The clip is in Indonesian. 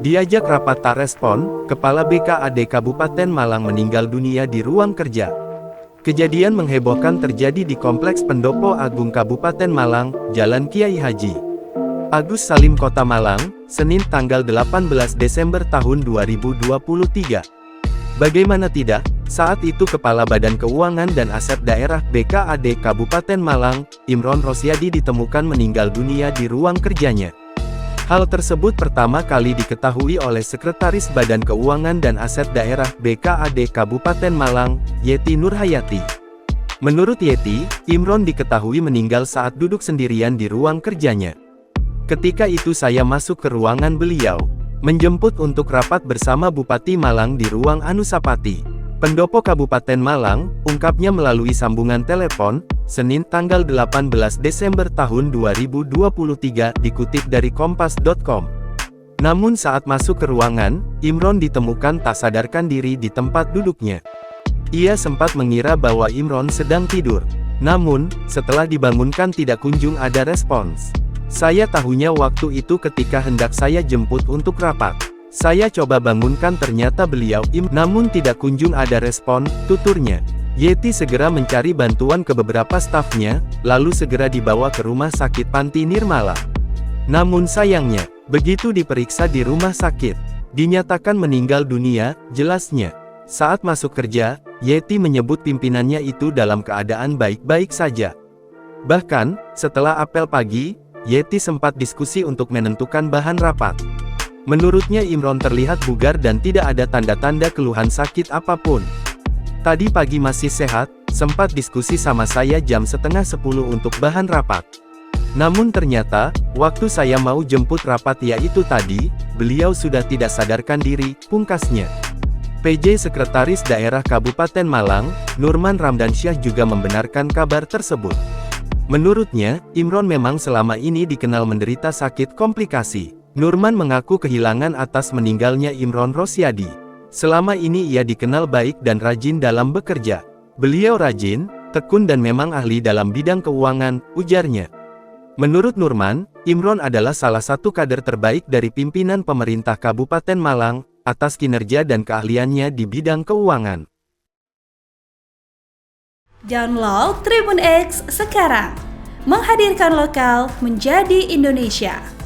Diajak rapat tak respon, Kepala BKAD Kabupaten Malang meninggal dunia di ruang kerja. Kejadian menghebohkan terjadi di Kompleks Pendopo Agung Kabupaten Malang, Jalan Kiai Haji Agus Salim Kota Malang, Senin tanggal 18 Desember tahun 2023. Bagaimana tidak, saat itu Kepala Badan Keuangan dan Aset Daerah BKAD Kabupaten Malang, Imron Rosyadi ditemukan meninggal dunia di ruang kerjanya. Hal tersebut pertama kali diketahui oleh Sekretaris Badan Keuangan dan Aset Daerah BKAD Kabupaten Malang, Yeti Nurhayati. Menurut Yeti, Imron diketahui meninggal saat duduk sendirian di ruang kerjanya. Ketika itu saya masuk ke ruangan beliau, menjemput untuk rapat bersama Bupati Malang di ruang Anusapati, Pendopo Kabupaten Malang, ungkapnya melalui sambungan telepon, Senin tanggal 18 Desember tahun 2023, dikutip dari kompas.com. Namun saat masuk ke ruangan, Imron ditemukan tak sadarkan diri di tempat duduknya. Ia sempat mengira bahwa Imron sedang tidur. Namun, setelah dibangunkan tidak kunjung ada respons. Saya tahunya waktu itu ketika hendak saya jemput untuk rapat. Saya coba bangunkan ternyata beliau namun tidak kunjung ada respon, tuturnya. Yeti segera mencari bantuan ke beberapa stafnya, lalu segera dibawa ke rumah sakit Panti Nirmala. Namun sayangnya, begitu diperiksa di rumah sakit, dinyatakan meninggal dunia, jelasnya. Saat masuk kerja, Yeti menyebut pimpinannya itu dalam keadaan baik-baik saja. Bahkan, setelah apel pagi, Yeti sempat diskusi untuk menentukan bahan rapat. Menurutnya Imron terlihat bugar dan tidak ada tanda-tanda keluhan sakit apapun. Tadi pagi masih sehat, sempat diskusi sama saya jam setengah 10 untuk bahan rapat. Namun ternyata, waktu saya mau jemput rapat yaitu tadi, beliau sudah tidak sadarkan diri, pungkasnya. PJ Sekretaris Daerah Kabupaten Malang, Nurman Ramdansyah juga membenarkan kabar tersebut. Menurutnya, Imron memang selama ini dikenal menderita sakit komplikasi. Nurman mengaku kehilangan atas meninggalnya Imron Rosyadi. Selama ini ia dikenal baik dan rajin dalam bekerja. Beliau rajin, tekun dan memang ahli dalam bidang keuangan, ujarnya. Menurut Nurman, Imron adalah salah satu kader terbaik dari pimpinan pemerintah Kabupaten Malang, atas kinerja dan keahliannya di bidang keuangan. Download Tribun X sekarang, menghadirkan lokal menjadi Indonesia.